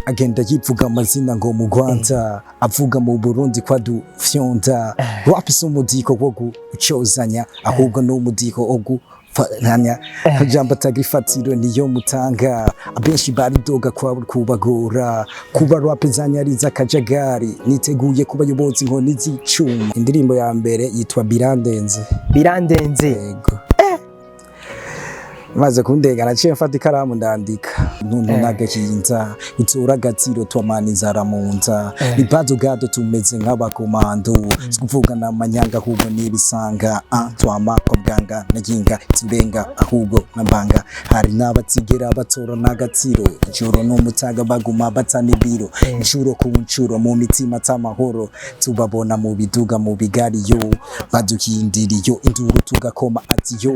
agenda yivuga amazina ngo mu Rwanda avuga mu Burundi kwa dufyonda rap si umudiko wo gucozanya ahubwo no umudiko wo gufatanya jambo tagifatiro niyo mutanga abenshi baridoga kwa kubagora kuba rap zanyariza kajagari niteguye kuba yobozi nkoni zicuma indirimbo ya mbere yitwa Birandenze yego maze Kundenga naciye mfata ikaramu ndandika ntuntu nagahinza Ntora gatsiro twamaniza ramunza ibazo gado tumeze nk'abakomando kuvuga namanyanga ahubwo nibisanga twamakwa bwanga naginga timbenga ahubwo nambanga hari nabatsigera batora nagatsiro ijoro n'umutaga baguma batanibiro inshuro ku nshuro mu mitima tamahoro tubabona mu biduga mu bigariyo badukindiriyo induru tugakoma ati yo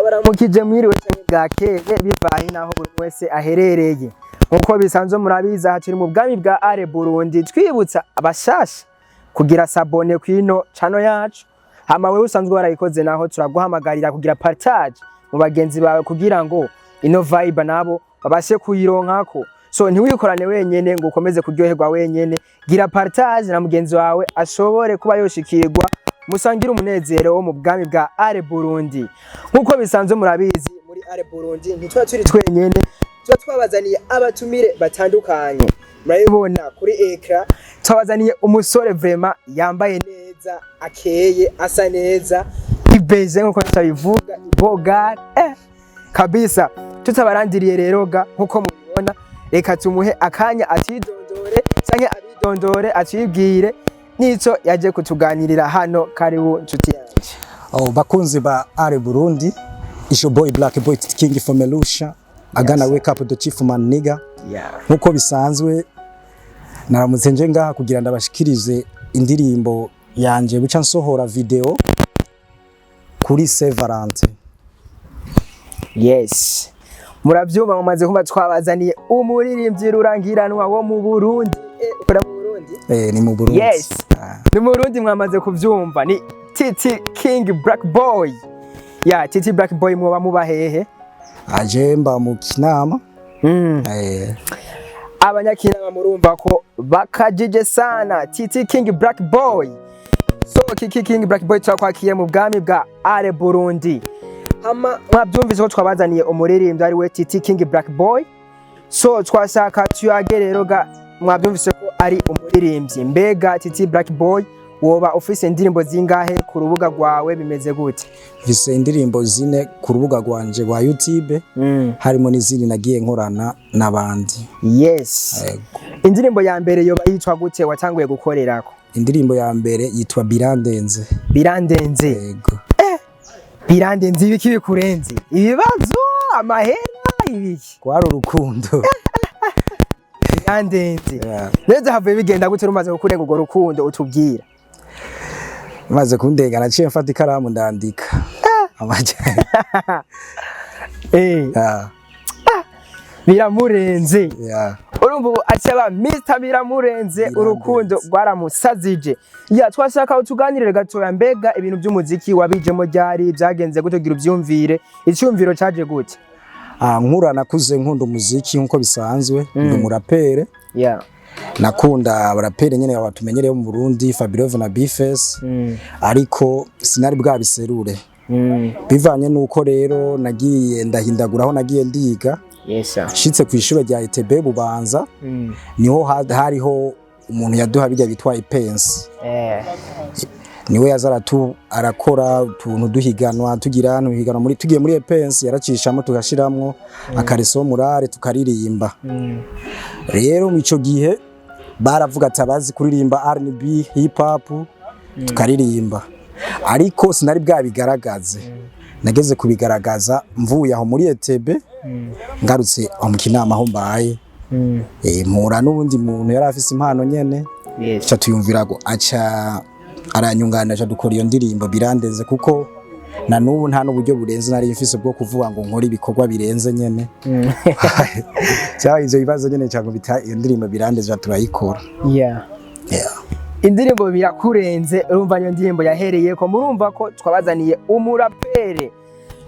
baramukije mwiriwe cyane bwakeye bivaye naho buri wese aherereye nkuko bisanzwe murabiza haturi mu bwami bwa are Burundi twibutsa abashasha kugira sabone kwino chano yacu hama wewe usanzwe warayikoze naho turaguhamagarira kugira partage mu bagenzi bawe kugira ngo ino vibe nabo babashe kuyironkako so ntiwikorane wenyene ngo ukomeze kuryoherwa wenyene gira partage na mugenzi wawe ashobore kuba yoshikirwa musangira umunezero wo mu bwami bwa are Burundi nkuko bisanzwe murabizi muri are Burundi ntitwa turi twenyene tuba twabazaniye abatumire batandukanye murabibona kuri ekra twabazaniye umusore vraiment yambaye neza akeye asa neza ibeze nkuko tutabivuga boga kabisa tutabarandiriye rero ga nkuko mubibona reka tumuhe akanya atidondore canke abidondore atibwire nico yaje kutuganirira hano karibu nshuti yanje bakunzi ba are Burundi isho boy black boy king from Elusha agana wake up the chief man nigga nkuko bisanzwe naramutse nje ngaha kugira ndabashikirize indirimbo yanje buca nsohora video kuri Severante yes muravyumva mumaze kumva twabazaniye umuririmbyi rurangiranwa wo mu Burundi ukora mu Burundi ni mu Burundi yes ni mu Burundi mwamaze kuvyumva ni Titi King Black Boy Titi Black Boy mwoba muba hehe aje mba mu Kinama abanyakinama murumva ko bakajije sana Titi King Black Boy so Titi King Black Boy twakwakiye mu bwami bwa are Burundi hama mwabyumvise ko twabazaniye umuririmbyi ari we Titi King Black Boy so twashaka tuyagerero ga mwabyumvise ko ari umuririmbyi mbega Titi Black Boy woba ufise indirimbo zingahe ku rubuga rwawe bimeze gute mfise indirimbo zine ku rubuga rwanje rwa YouTube harimo n'izindi nagiye nkorana nabandi yes indirimbo ya mbere yoba yitwa gute watanguye gukorerako indirimbo ya mbere yitwa Birandenze yego Birandenze ibiki bikurenze ibibazo amahera ibiki kwari urukundo Birandenze neza havuye bigenda gute rumaze kukurenga ugo rukundo utubwira maze Kundenga naciye mfata ikaramu ndandika biramurenze urumva ubu acaba Mr Biramurenze urukundo rwaramusazije twashaka utuganirire gatoya mbega ibintu by'umuziki wabijemo ryari byagenze gute kugira ubyumvire icyumviro caje gute nkura nakuze nkunda umuziki nkuko bisanzwe ndi umurapere nakunda abarapere nyene abatumenyereye mu Burundi Fabirove na Bifes ariko sinari bwabiserure bivanye nuko rero nagiye ndahindagura aho nagiye ndiga shitse ku ishuri rya ETB Bubanza niho hariho umuntu yaduha bijya bitwa ipensi niwe yazaratu arakora utuntu duhiganwa tugira higanwa muri tugiye muri epensi yaracishamo tugashiramwo akareso murare tukaririmba rero mico gihe baravuga atabazi kuririmba R&B hip hop tukaririmba ariko sinari bwabigaragaze nageze kubigaragaza mvuye aho muri ETB ngarutse mu Kinama aho mbaye mpura n'ubundi muntu yari afise impano nyene cha tuyumvirago aca aranyunganira dukora iyo ndirimbo Birandenze kuko na nubu nta n'uburyo burenze nari mfise bwo kuvuga ngo nkora ibikorwa birenze nyene cyangwa ivyo bibazo nyene cyangwa bita iyo ndirimbo Birandenze turayikora indirimbo birakurenze urumva iyo ndirimbo yahereye ko murumva ko twabazaniye umurapere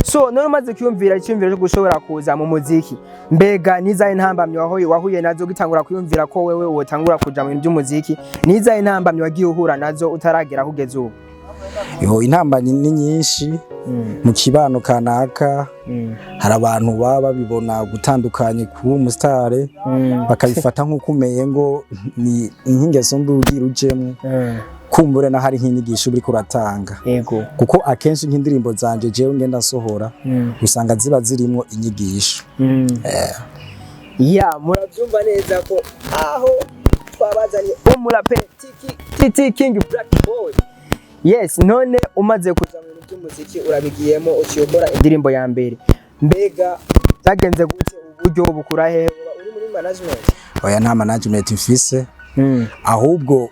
So none umaze kwiyumvira icyumviro cyo gushobora kuza mu muziki, mbega nizaye intambamyi wahuye nazo gitangura kwiyumvira ko wewe wotangura kuja mu bintu by'umuziki, nizaye intambamyi wagiye uhura nazo utaragera kugeza ubu? Intambamyi ni nyinshi mu kibano kanaka. Hari abantu baba babibona gutandukanye kuba umusitare bakabifata nk'uko umeye ngo ni ingeso mbi ugira ujemwe, kumbure na hari nk'inyigisho uri kuratanga. Yego, kuko akenshi nk'indirimbo zanje jewe ngenda sohora usanga ziba zirimo inyigisho. Murabyumva neza ko aho twabazanye umuraperi Titi King Black Boy. Yes, none umaze kuza mu bintu by'umuziki urabigiyemo ukiyobora indirimbo ya mbere, mbega zagenze gute? Uburyo bukura he? Uri muri management? Oya, nta management mfise, ahubwo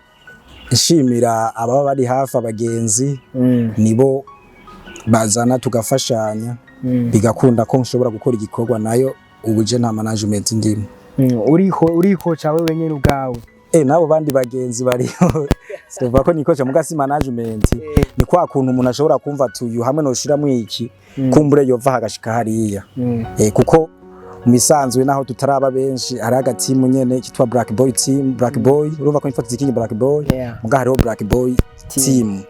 nshimira ababa bari hafi abagenzi, nibo bazana tugafashanya bigakunda ko nshobora gukora igikorwa nayo. Ubuje nta management ndimo. Urikoca wewe nyene ubwawe? Nabo bandi bagenzi bariho sivuga ko nikoca mugasi management. Ni kwa kuntu umuntu ashobora kumva tuyu hamwe no shiramo iki kumbure yova hagashika hariya. Kuko misanzwe naho tutaraba benshi ari agatimu nyene kitwa Black Boy team. Black Boy urumva ko nifata ikinyi Black Boy, muga hariho Black Boy team.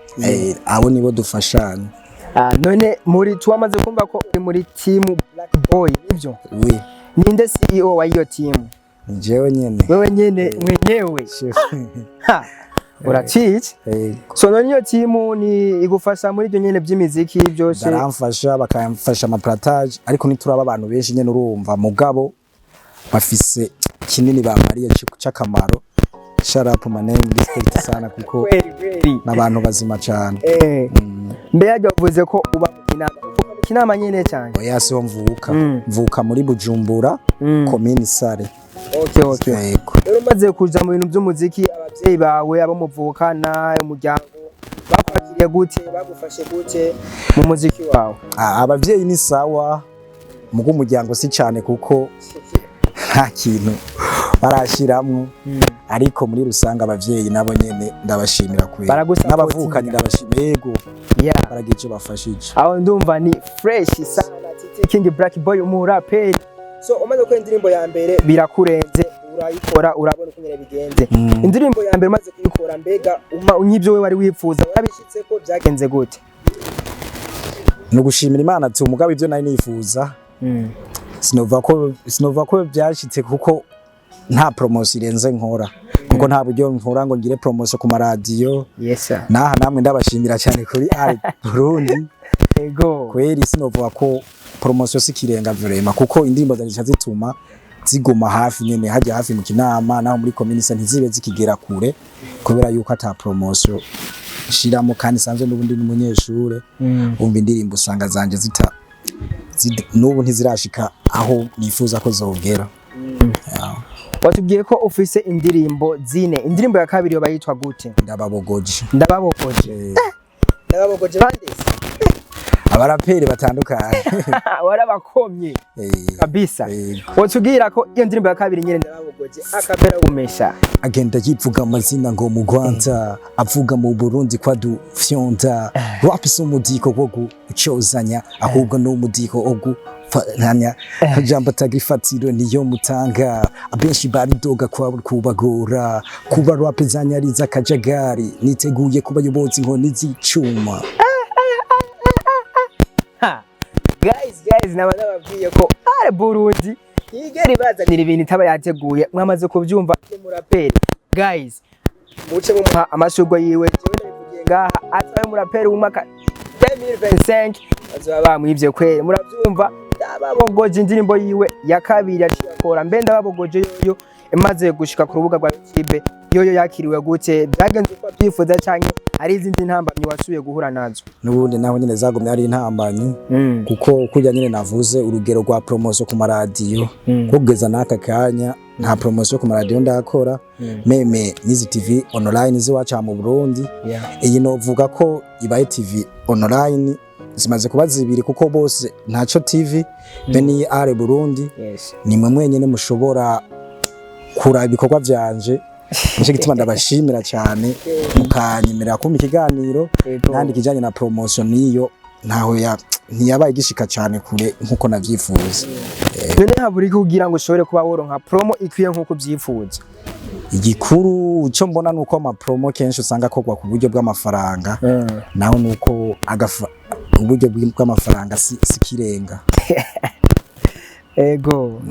Abo nibo dufashanya. None muri twamaze kumva ko uri muri team Black Boy, nivyo? Ninde CEO wa iyo team? Jewe nyene. Wewe nyene mwenyewe? Uracice? So none iyo team ni igufasha muri byo nyene by'imiziki byose? Baramfasha, bakamfasha amaplatage, ariko nituraba abantu benshi nyene urumva mugabo bafise kinini bamariye cy'akamaro. Shut up my name, respect sana kuko n'abantu bazima cyane. Mbega uvuze ko uba inama nyene cyane? Oya, siho mvuka muri Bujumbura, commune Sare. Okay. Rero umaze kuja mu bintu by'umuziki, abavyeyi bawe abo muvukana umuryango bakwakiriye gute, bagufashe gute mu muziki wawe? Abavyeyi ni sawa, mugo umuryango si cyane kuko nta kintu barashiramwo, ariko muri rusanga abavyeyi nabo nyene ndabashimira kwera, n'abavukanye ndabashimira. Yego, baragice bafashije. Aho ndumva ni fresh sana. Titi King Black Boy umuraperi. So umaze ko indirimbo ya mbere birakurenze, urayikora urabona uko nyene bigenze. Indirimbo ya mbere umaze kuyikora, mbega unyivyo we wari wifuza warabishitse ko byagenze gute? No gushimira Imana ati umugabo ivyo nari nifuza. Sinova ko byashitse kuko nta promotion irenze nkora, kuko nta buryo nkora ngo ngire promotion ku maradiyo. Naha namwe ndabashimira cyane kuri Burundi. Yego, kweri sinova ko promotion sikirenga vrema, kuko indirimbo zaje zituma ziguma hafi nyene, hajya hafi mu kinama naho muri community ntizibe zikigera kure, kubera yuko ata promotion shiramo. Kandi sanzwe n'ubundi n'umunyeshure, umva indirimbo usanga zanje n'ubu ntizirashika aho nifuza ko zogera. Watubwiye ko ufise indirimbo zine, indirimbo ya kabiri yo bayitwa gute? Ndababogoje bandese abaraperi batandukanye. Warabakomye kabisa. Watubwira ko iyo ndirimbo ya kabiri nyene ndababogoje akapera umesha agenda yivuga amazina ngo mu Rwanda, avuga mu Burundi kwa du fyonda. Rap so mudiko wo gucozanya, ahubwo no mudiko ogu fananya jambo tagifatiro niyo mutanga. Abenshi baridoga kwa kubagora, kuba rap zanyariza kajagari, niteguye kubayobozi nkoni zicuma. Guys nababwiye ko Burundi yigeri bazanira ibintu itaba yateguye, mwamaze kubyumva umuraperi. Guys muce mu amashurwa yiwe jewe ndabivugiye ngaha, atwaye umuraperi w'umaka 2025 bazaba bamwivye kwere. Murabyumva, ndababogoje indirimbo yiwe ya kabiri yakora, mbe ndababogoje yoyo imaze gushika ku rubuga rwa YouTube. Yoyo yakiriwe gute, byagenze uko byifuza cyane ari izindi ntambamyi wasuye guhura nazo? Nubundi naho nyine zagumye ari intambamyi, kuko kujya nyine navuze urugero rwa promotion ku maradiyo, kugeza naka kanya nta promotion ku maradiyo ndakora. Meme nizi TV online ziwaca mu Burundi. Iyi novuga ko ibaye TV online zimaze kuba zibiri, kuko bose ntaco TV beni are Burundi. Ni mwe mwenyene mushobora kura ibikorwa byanje. Nicyo gituma ndabashimira cyane mukanyemera kumpa ikiganiro, kandi kijanye na promotion niyo ntaho ntiyabaye gishika cyane kure nkuko navyifuza. None haburi kugira ngo ushobore kuba woronka promo ikwiye nkuko byifuza. Igikuru cyo mbona nuko ama promo kenshi usanga akogwa ku buryo bw'amafaranga, naho nuko uburyo bw'amafaranga sikirenga. Ego.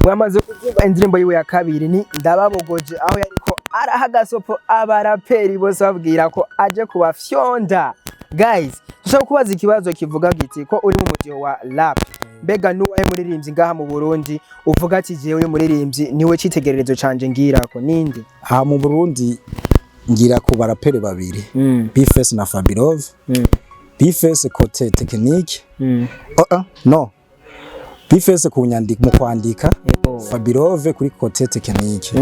Mwamaze kuvuga indirimbo yiwe ya kabiri ni Ndababogoje, aho yariko arahagasopo abaraperi bose babwira ko aje kubafyonda. Guys, dushaka kubaza ikibazo kivuga giti ko uri mu mudiho wa rap. Mbega nuwahe muririmbyi ngaha mu Burundi uvuga ati jewe muririmbyi niwe citegererezo canje ngirako ninde? Aha mu Burundi ngira ku baraperi babiri, Biface na Fabirov. Biface kote technique. No. Biface ku nyandiko mu kwandika, Fabirov kuri kote technique.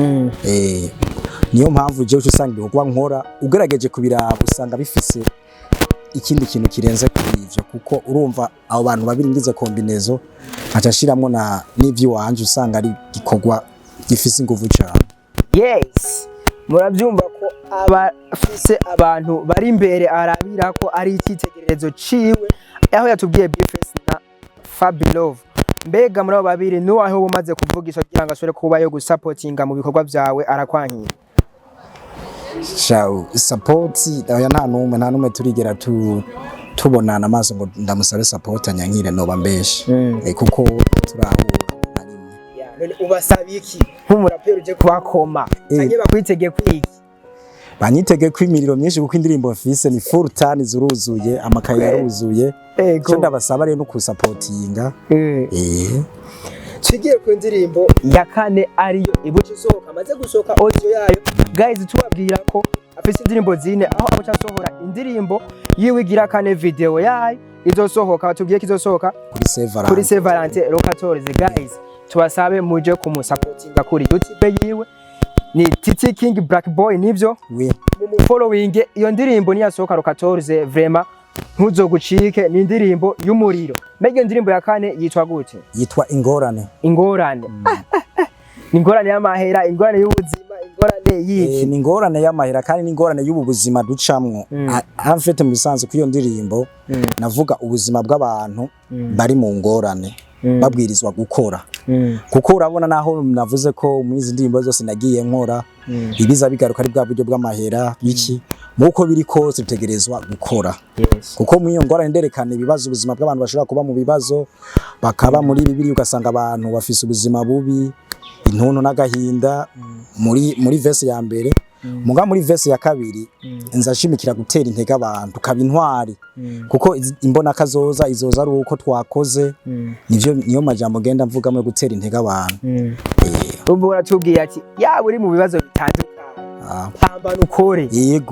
Niyo mpamvu je usanga ibihogwa nkora ugerageje kubiraba usanga bifise ikindi kintu kirenze kuri ivyo, kuko urumva abo bantu babiri ngize kombinezo acashiramo na n'ivyo wanje usanga ari gikogwa gifise inguvu cyane. Yes, murabyumva ko abafise abantu bari imbere arabira ko ari ikitegererezo ciwe, aho yatubwiye Biface na Fabirov. Mbega muri abo babiri nuwahe umaze kuvugisha kugira ngo ashobore kuba yo gusupportinga mu bikorwa byawe arakwankira? Ciao support aya nta numwe turigera tubonana amaso ngo ndamusabe support anyankire noba mbeshe, kuko turahura na rimwe. Ubasabiye iki nk'umuraperi uje kubakoma anye bakwitege kwiki? Banyitege kwimiriro myinshi kuko indirimbo mfise ni full tani zuruzuye, amakaye yaruzuye. Cyo ndabasaba rero no kusupportinga. Tugiye ku ndirimbo ya kane ariyo ibuce isohoka, amaze gusohoka audio yayo. Guys, tubabwira ko afise indirimbo zine, aho abo cyasohora indirimbo yiwe igira kane video yayo izosohoka. Batubwiye ko izosohoka kuri Sevalente Rokatorize. Guys, tubasabe muje kumusupportinga kuri YouTube yiwe ni Titi King Black Boy, nivyo mu following iyo ndirimbo ni yasohoka Rokatorize. Vraiment ntuzogucike, ni indirimbo y'umuriro. Mbega indirimbo ya kane yitwa gute? Yitwa Ingorane. Ingorane. Ni ingorane y'amahera, ingorane y'ubuzima, ingorane yiki? Ni ingorane y'amahera kandi ni ingorane y'ubuzima ducamwo. Amfete mu bisanzwe ku iyo ndirimbo navuga ubuzima bw'abantu bari mu ngorane babwirizwa gukora. Kuko urabona naho navuze ko mu izi ndirimbo zose nagiye nkora ibiza bigaruka ari bwa buryo bw'amahera biki, muko biri kose tutegerezwa gukora. Kuko mu iyo ngorane nderekana ibibazo ubuzima bw'abantu bashobora kuba mu bibazo, bakaba muri bibiri ugasanga abantu bafise ubuzima bubi, intuntu n'agahinda muri verse ya mbere. Muga muri verse ya kabiri nzashimikira gutera intege abantu kaba intwari, kuko imbona kazoza izoza ari uko twakoze. Niyo majambo genda mvuga mu gutera intege abantu. Ubwo uratubwiye ati ya uri mu bibazo bitandukanye, pambana ukore,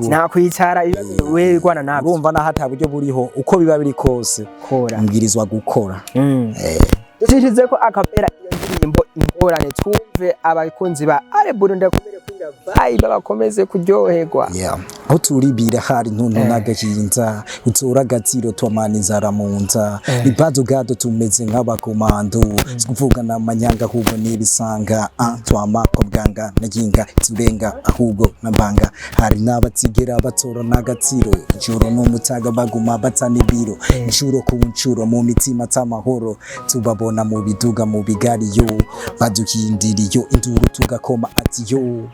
nta kwicara ibibazo wewe rwana nabyo. Urumva na hata buryo buriho uko biba biri kose mbwirizwa gukora. Dushize ko akapera iyo ndirimbo Ingorane twumve abakunzi ba Burundi akomere kugira vibe bakomeze kuryoherwa. Aho turibira hari ntuntu n'agahinda, utura gatsiro twamaniza ramunza, ibazo gado tumeze nk'abakomando, kuvuga na manyanga ahubwo nibisanga, twamako bwanga naginga turenga ahubwo nambanga, hari n'abatsigera batora n'agatsiro, ijoro n'umutaga baguma batanibiro, inshuro ku ncuro mu mitima tamahoro, tubabona mu biduga mu bigari yo, badukindiriyo induru tugakoma ati yo.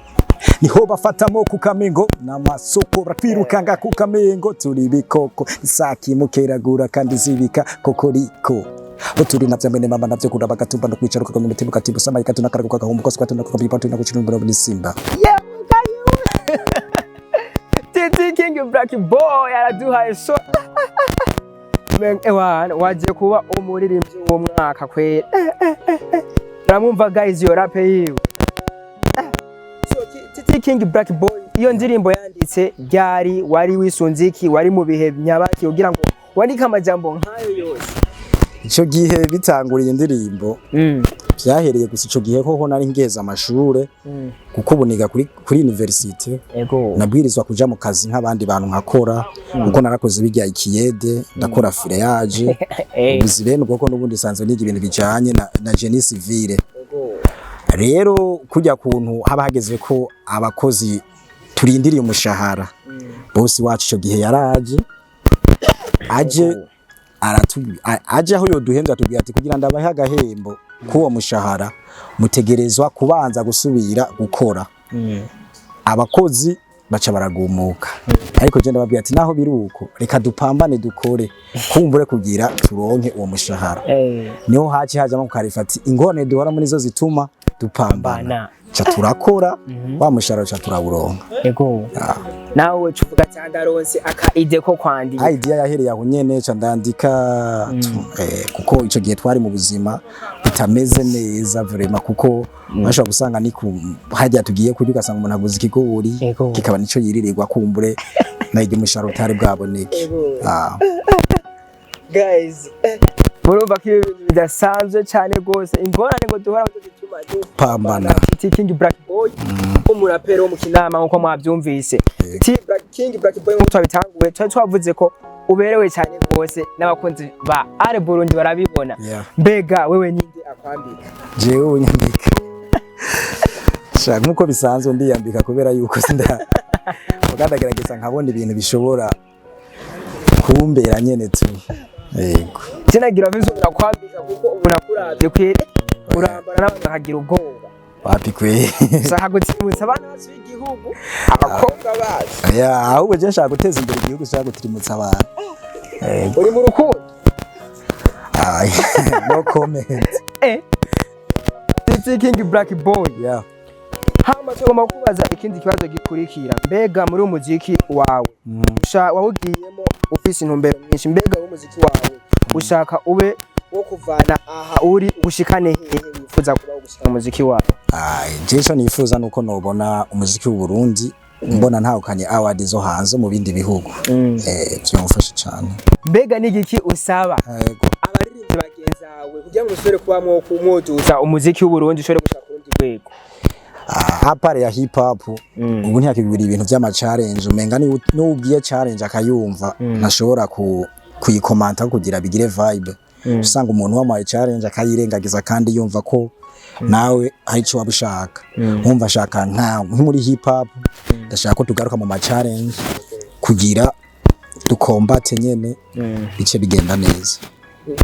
Niho bafatamo ku Kamengo n'amasoko batwirukanga ku Kamengo, turi bikoko isaki mukeragura kandi zibika kokoriko. Oturi navyamene mama navyo kuraba gatumba no kwicara ku mutima katibu sama ikatuna karaguka gahumbu kose kwatuna ku bipato na kuchinumbura muri Simba. Titi King Black Boy araduhaye so. Ewana waje kuba umuririmbyi wo mwaka kwe. Ramumva guys yo rap yiwe. Titi King Black Boy iyo ndirimbo yanditse byari wari wisunziki, wari mu bihe nyabaki kugira ngo wandike amajambo nkayo yose? Ico gihe bitanguriye indirimbo byahereye gusa ico gihe koko nari ngeza amashure, kuko buniga kuri university nabwirizwa kuja mu kazi nk'abandi bantu nkakora, kuko narakoze bijya ikiyede ndakora fileyage ubuzibene kuko n'ubundi sanzwe niga ibintu bijanye na génie civile. Rero kujya kuntu haba hageze ko abakozi turindiriye umushahara, bosi wacu ico gihe yaraje aje aho yoduhenza tubwira ati kugira ndabahe agahembo kuwo mushahara mutegerezwa kubanza gusubira gukora. Abakozi baca baragumuka, ariko je ndababwira ati naho biruko reka dupambane dukore kumbure kugira turonke uwo mushahara. Niho hajamo kukarifati ingone duhora muri zo zituma dupambana cha turakora wa mushahara cha turawuronka. Yego nawe cuvuga cyandaronse aka ide ko kwandika idea yahereye aho nyene ca ndandika kuko ico gihe twari mu buzima bitameze neza vraiment kuko bashobora gusanga ni hajya tugiye kurya ugasanga umuntu aguze ikigori kikaba nico yiririrwa kumbure na ije mushahara utari bwaboneke. Guys murumva ko ibintu bidasanzwe cyane gose ingorane ngo duhora dutuma pambana King Black Boy umurapero wo mu Kinama nkuko mwabyumvise. King Black Boy nkuko twabitanguye twavuze ko uberewe cyane gose n'abakunzi ba Ale Burundi barabibona. Mbega wewe ninde akwambika? Jewe unyambika shaka nkuko bisanzwe ndiyambika kubera yuko sinda mugandagerageza nkabona ibintu bishobora kumbera nyene tu. Yego kinagira vizo urakwambika kuko unakuravye kwere urambara n'abantu bakagira ubwoba wapi kwe saha gutirimutsa abana bacu b'igihugu abakobwa bacu ahubwo je nshaka guteza imbere igihugu nshaka gutirimutsa abantu. Uri mu rukundo? No comment. King Black Boy hama tugomba kubaza ikindi kibazo gikurikira. Mbega muri umuziki wawe wawugiyemo ufise intumbero nyinshi, mbega umuziki wawe ushaka ube wo kuvana aha uri gushikane hehe wifuza kuba gushika umuziki wawe? Jesho nifuza nuko nobona umuziki w'u Burundi mbona ntawukanye award zo hanze mu bindi bihugu. Byamufasha cyane. Mbega nigiki usaba abaririmbyi bagenzawe kugira ngo usore kubamwo kumuduza umuziki w'u Burundi ushore gushaka urundi rwego? Apare ya hip hop ubu ntiyakigwira ibintu by'ama challenge umenga ni n'ubwiye challenge akayumva nashobora kuyikomanta kugira bigire vibe. Usanga umuntu wamaye challenge akayirengagiza kandi yumva ko nawe ari cyo wabishaka. Umva shaka nka muri hip hop ndashaka ko tugaruka mu ma challenge kugira dukombate nyene bice bigenda neza.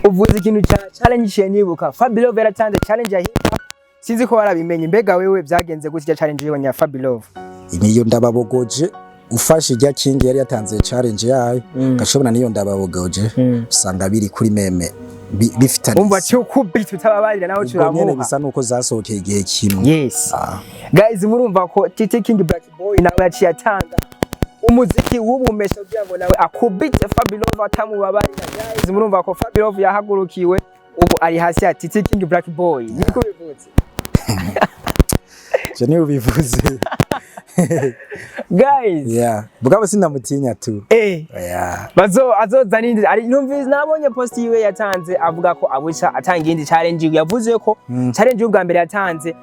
Uvuze ikintu cha challenge cyenibuka Fabio Vera tande challenge ya hip hop sinzi ko warabimenye. Mbega wewe byagenze gutya challenge y'abanya Fabio? Niyo ndababogoje ufashe ijya King yari yatanze challenge yayo gashobora niyo ndababogoje usanga biri kuri meme bifitanye. Umva cyo kubita utababarira naho curamuha. Nyene bisa nuko zasohokeye igihe kimwe. Yes. Guys murumva ko King Black Boy nawe yaciye atanga umuziki w'ubumesha kugira ngo nawe akubite Fabio atamubabarira. Guys murumva ko Fabio yahagurukiwe ubu ari hasi ya King Black Boy. Niko bivuze. Je niyo bivuze. Guys bugabo sinamutinya tu. Azoza nindi ari numvise nabonye post yiwe yatanze avuga ko abusha atanga indi challenge. Yavuze ko challenge y'ubwa mbere yatanze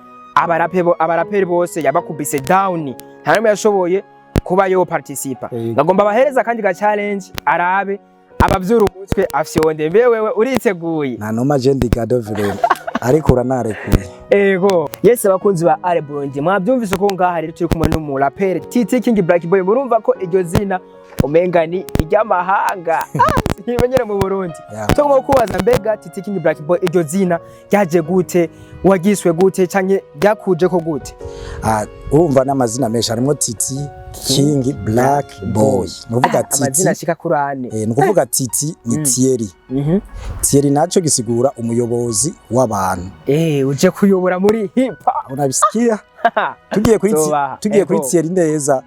abaraperi bose yabakubise down nta numwe yashoboye kuba yo participa. Ngagomba bahereza kandi ga challenge arabe abavyura umutwe afyonde. Mbewe uriteguye? Nta noma je ndi gado vile ariko uranarekuye. Yes abakunzi ba Ale Burundi mwabyumvise ko ngaha rero turi kumwe n'umuraperi King Black Boy. Murumva ko iryo zina umenga ni iry'amahanga ntimenyere mu Burundi. Tugomba kubaza mbega King Black Boy iryo zina yaje gute, wagiswe gute canke byakuje ko gute? Urumva n'amazina menshi harimo Titi King Black Boy. Nuvuga Titi amazina ashika kurane. Nukuvuga Titi ni Thierry. Thierry naco gisigura umuyobozi w'abantu. Uje kuyobora muri hip hop. Unabisikia? Tugiye kuri Thierry neza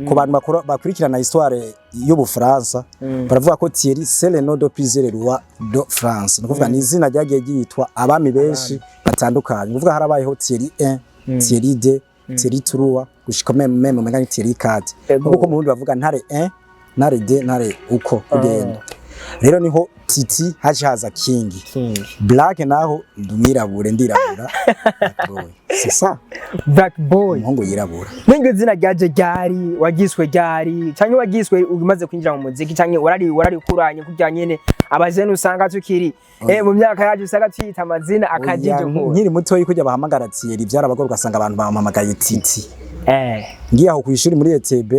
ku bantu bakurikirana histoire y'Ubufaransa baravuga ko Thierry c'est le nom de plusieurs rois de France. Nukuvuga ni izina ryagiye ryitwa abami benshi batandukanye. Nukuvuga harabayeho Thierry 1, Thierry 2, Thierry 3 gushika meme mengani Thierry 4. Nuko mu Burundi bavuga ntare 1, ntare 2, ntare uko kugenda. Rero niho Titi haza King Black naho ndumwirabure ndirabura. C'est ça Black Boy mungu yirabura. Ningo zina ryaje ryari, wagiswe ryari canke wagiswe umaze kwinjira mu muziki canke warari kuranye kujya nyene abajene usanga tukiri mu myaka yaje usanga twita amazina akajije nko nkiri muto yiko kujya bahamagara Thierry byarabagorwa ugasanga abantu bahamagaye Titi. Ngiye aho kwishuri muri ETB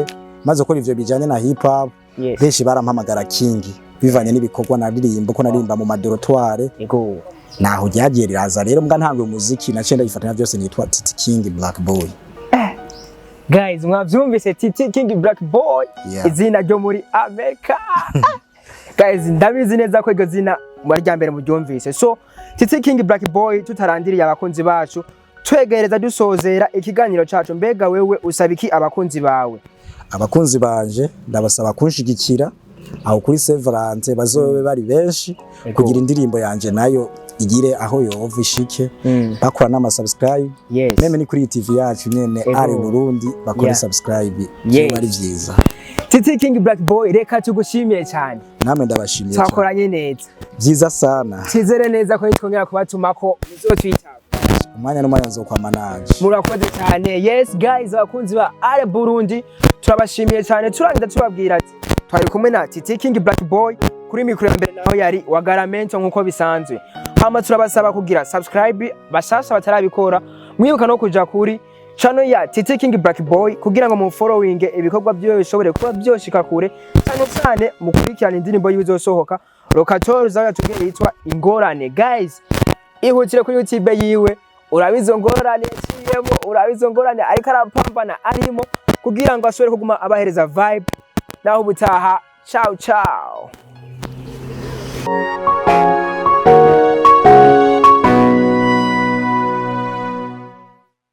maze ko ivyo bijanye na hip hop benshi barampamagara King. bivanye n'ibikorwa naririmba ko naririmba mu madorotware Ego. naho ryagiye riraza rero mbwa ntango umuziki naciye ndagifatanya byose nitwa Titi King Black Boy. Guys, mwavyumvise Titi King Black Boy izina ryo muri America. Guys, ndabizi neza ko iryo zina muri rya mbere muryumvise. So Titi King Black Boy tutarandiriye abakunzi bacu twegereza dusozera ikiganiro cacu, mbega wewe usaba iki abakunzi bawe? Abakunzi banje ndabasaba kunshigikira aho kuri Severance bazobe bari benshi kugira indirimbo yanje nayo igire aho yova ishike bakora n'ama subscribe meme ni kuri TV yacu nyene ari Burundi bakora subscribe bari vyiza. Titi King Black Boy reka tugushimiye cyane. Namwe ndabashimiye cyane. Twakoranye neza. Vyiza sana. Twizere neza ko twongera kubatumako muzotwitaba. Umwanya n'umwanya nzokwamanaje. Murakoze cyane. Yes guys, abakunzi ba Are Burundi turabashimiye cyane, turangiza tubabwira ati twari kumwe na Titi King Black Boy kuri mikro ya mbere naho yari Wagaramento nkuko bisanzwe. Hama turabasaba kugira subscribe bashasha batarabikora, mwibuka no kuja kuri channel ya Titi King Black Boy kugira ngo mu following ibikorwa byo bishobore kuba byoshika kure cyane mukurikirana indirimbo yizosohoka Locator zaga tugere yitwa Ingorane. Guys, ihutire kuri YouTube yiwe urabizo ngorane yaciyemo, urabizo ngorane ariko arapambana arimo kugira ngo ashobore kuguma abahereza vibe naho ubutaha. Ciao ciao.